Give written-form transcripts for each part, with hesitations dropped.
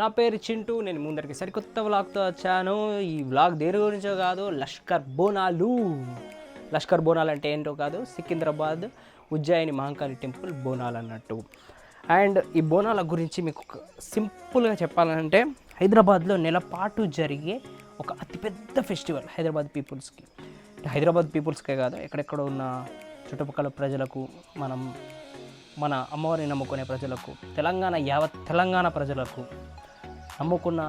నా పేరు చింటూ. నేను ముందరికి సరికొత్త వ్లాగ్తో వచ్చాను. ఈ వ్లాగ్ దేని గురించో కాదు, లష్కర్ బోనాలు. లష్కర్ బోనాలు అంటే ఏంటో కాదు, సికింద్రాబాద్ ఉజ్జయిని మహంకాళి టెంపుల్ బోనాలు అన్నట్టు. అండ్ ఈ బోనాల గురించి మీకు సింపుల్గా చెప్పాలంటే, హైదరాబాద్లో నెలపాటు జరిగే ఒక అతిపెద్ద ఫెస్టివల్ హైదరాబాద్ పీపుల్స్కి. హైదరాబాద్ పీపుల్స్కే కాదు, ఎక్కడెక్కడ ఉన్న చుట్టుపక్కల ప్రజలకు, మన అమ్మవారిని నమ్ముకునే ప్రజలకు, యావత్ తెలంగాణ ప్రజలకు నమ్ముకున్న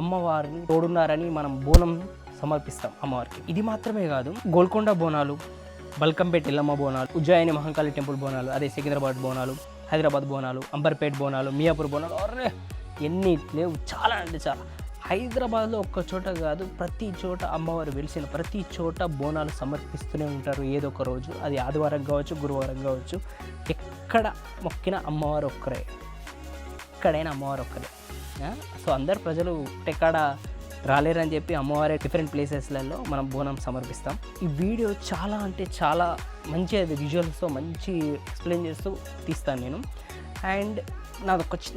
అమ్మవారిని తోడున్నారని మనం బోనం సమర్పిస్తాం అమ్మవారికి. ఇది మాత్రమే కాదు, గోల్కొండ బోనాలు, బల్కంపేట్ ఎల్లమ్మ బోనాలు, ఉజ్జయిని మహంకాళి టెంపుల్ బోనాలు, అదే సికింద్రాబాద్ బోనాలు, హైదరాబాద్ బోనాలు, అంబర్పేట్ బోనాలు, మియాపూర్ బోనాలు, అరే ఎన్ని లేవు, చాలా అంటే చాలా. హైదరాబాద్లో ఒక్క చోట కాదు, ప్రతి చోట అమ్మవారు వెలిసిన ప్రతి చోట బోనాలు సమర్పిస్తూనే ఉంటారు ఏదో ఒక రోజు. అది ఆదివారం కావచ్చు, గురువారం కావచ్చు, ఎక్కడ మొక్కిన అమ్మవారు ఒక్కరే, ఎక్కడైనా అమ్మవారు ఒక్కరే. సో అందరు ప్రజలు ఎక్కడ రాలేరని చెప్పి అమ్మవారే డిఫరెంట్ ప్లేసెస్లలో మనం బోనం సమర్పిస్తాం. ఈ వీడియో చాలా అంటే చాలా మంచి విజువల్స్తో మంచి ఎక్స్ప్లెయిన్ చేస్తూ తీస్తాను నేను. అండ్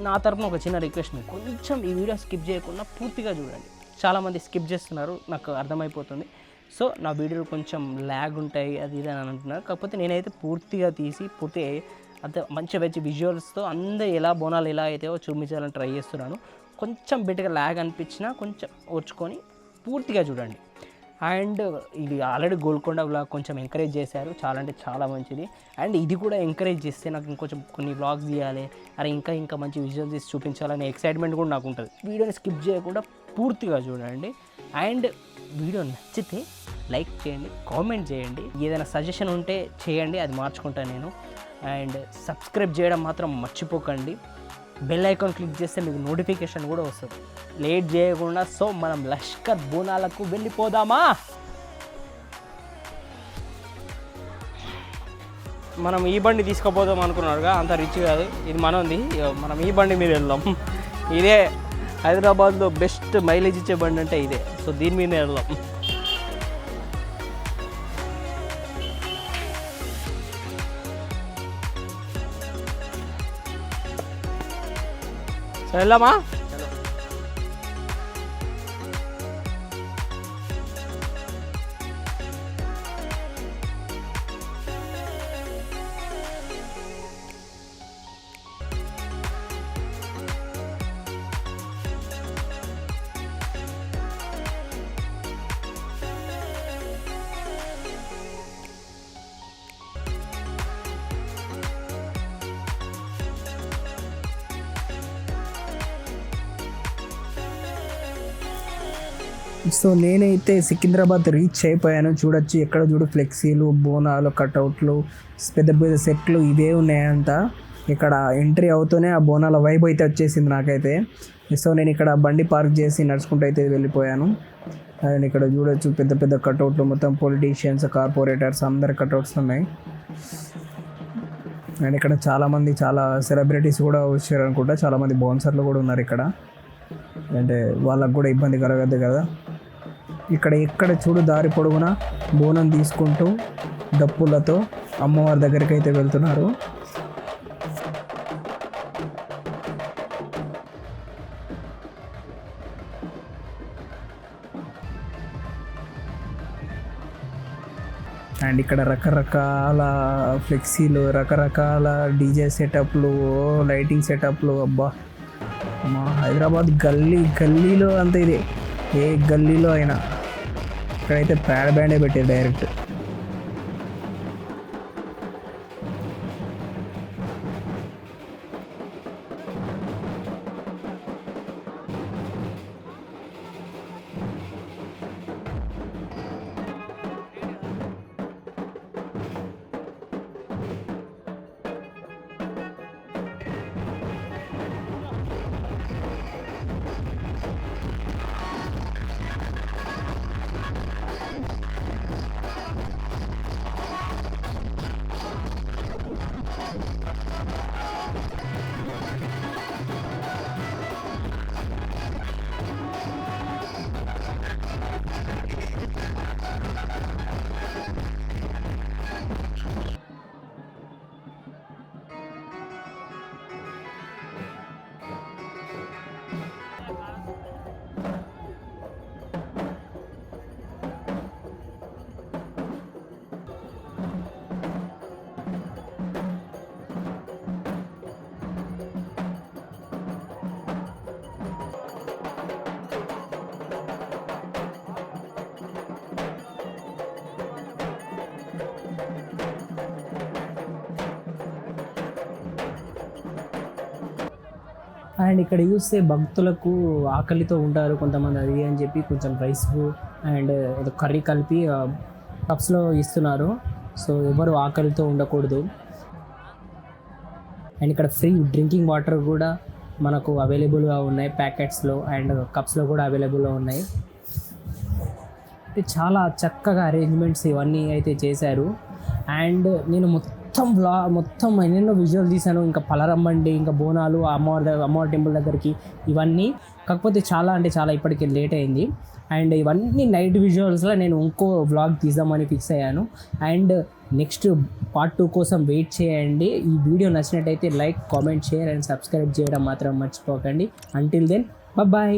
నా తరపున ఒక చిన్న రిక్వెస్ట్, మీకు కొంచెం ఈ వీడియో స్కిప్ చేయకుండా పూర్తిగా చూడండి. చాలామంది స్కిప్ చేస్తున్నారు, నాకు అర్థమైపోతుంది. సో నా వీడియోలు కొంచెం ల్యాగ్ ఉంటాయి, అది ఇది అని అంటున్నారు. కాకపోతే నేనైతే పూర్తిగా తీసి అంత మంచి విజువల్స్తో అందరూ ఎలా బోనాలు ఎలా అయితే చూపించాలని ట్రై చేస్తున్నాను. కొంచెం బెటర్గా ల్యాగ్ అనిపించినా కొంచెం ఓర్చుకొని పూర్తిగా చూడండి. అండ్ ఇది ఆల్రెడీ గోల్కొండ వ్లాగ్ కొంచెం ఎంకరేజ్ చేశారు, చాలా అంటే చాలా మంచిది. అండ్ ఇది కూడా ఎంకరేజ్ చేస్తే నాకు ఇంకొంచెం కొన్ని వ్లాగ్స్ తీయాలి, అరే ఇంకా మంచి విజువల్స్ తీసి చూపించాలనే ఎక్సైట్మెంట్ కూడా నాకు ఉంటుంది. వీడియోని స్కిప్ చేయకుండా పూర్తిగా చూడండి. అండ్ వీడియో నచ్చితే లైక్ చేయండి, కామెంట్ చేయండి, ఏదైనా సజెషన్ ఉంటే చేయండి, అది మార్చుకుంటాను నేను. అండ్ సబ్స్క్రైబ్ చేయడం మాత్రం మర్చిపోకండి. బెల్ ఐకాన్ క్లిక్ చేస్తే మీకు నోటిఫికేషన్ కూడా వస్తుంది. లేట్ చేయకుండా సో మనం లష్కర్ బోనాలకు వెళ్ళిపోదామా? మనం ఈ బండి తీసుకుపోదాం అనుకున్నారుగా, అంత రిచ్ కాదు, ఇది మనది. మనం ఈ బండి మీద వెళ్దాం. ఇదే హైదరాబాద్లో బెస్ట్ మైలేజ్ ఇచ్చే బండి అంటే ఇదే. సో దీని మీద వెళ్దాం. వెళ్దామా? సో నేనైతే సికింద్రాబాద్ రీచ్ అయిపోయాను. చూడొచ్చు, ఎక్కడ చూడు ఫ్లెక్సీలు, బోనాలు, కట్అవుట్లు, పెద్ద సెట్లు ఇవే ఉన్నాయంట. ఇక్కడ ఎంట్రీ అవుతూనే ఆ బోనాల వైబ్ అయితే వచ్చేసింది నాకైతే. సో నేను ఇక్కడ బండి పార్క్ చేసి నడుచుకుంటూ అయితే వెళ్ళిపోయాను. అండ్ ఇక్కడ చూడొచ్చు పెద్ద కట్అవుట్లు, మొత్తం పొలిటీషియన్స్, కార్పొరేటర్స్ అందరి కట్అవుట్స్ ఉన్నాయి. అండ్ ఇక్కడ చాలా సెలబ్రిటీస్ కూడా వచ్చారు అనుకుంటా, చాలామంది బౌన్సర్లు కూడా ఉన్నారు ఇక్కడ. అంటే వాళ్ళకు కూడా ఇబ్బంది కలగద్దు కదా. ఇక్కడ ఎక్కడ చూడు దారి పొడవునా బోనం తీసుకుంటూ డప్పులతో అమ్మవారి దగ్గరికి అయితే వెళ్తున్నారు. అండ్ ఇక్కడ రకరకాల ఫ్లెక్సీలు, రకరకాల డీజే సెటప్లు, లైటింగ్ సెటప్లు. అబ్బా, మా హైదరాబాద్ గల్లీలో అంతా ఇదే, ఏ గల్లీలో అయినా. ఇక్కడైతే ప్యాడ్ బ్యాండే పెట్టారు డైరెక్ట్. అండ్ ఇక్కడ చూస్తే భక్తులకు ఆకలితో ఉంటారు కొంతమంది, అది అని చెప్పి కొంచెం రైస్ అండ్ ఏదో కర్రీ కలిపి కప్స్లో ఇస్తున్నారు. సో ఎవరు ఆకలితో ఉండకూడదు. అండ్ ఇక్కడ ఫ్రీ డ్రింకింగ్ వాటర్ కూడా మనకు అవైలబుల్గా ఉన్నాయి ప్యాకెట్స్లో, అండ్ కప్స్లో కూడా అవైలబుల్గా ఉన్నాయి. చాలా చక్కగా అరేంజ్మెంట్స్ ఇవన్నీ అయితే చేశారు. అండ్ నేను మొత్తం ఎన్నెన్నో విజువల్ తీశాను, ఇంకా పలరమ్మండి, ఇంకా బోనాలు, అమ్మవారి టెంపుల్ దగ్గరికి ఇవన్నీ. కాకపోతే చాలా ఇప్పటికి లేట్ అయింది. అండ్ ఇవన్నీ నైట్ విజువల్స్లో నేను ఇంకో వ్లాగ్ తీద్దామని ఫిక్స్ అయ్యాను. అండ్ నెక్స్ట్ పార్ట్ 2 కోసం వెయిట్ చేయండి. ఈ వీడియో నచ్చినట్టయితే like, comment, share and subscribe చేయడం మాత్రం మర్చిపోకండి. Until then bye.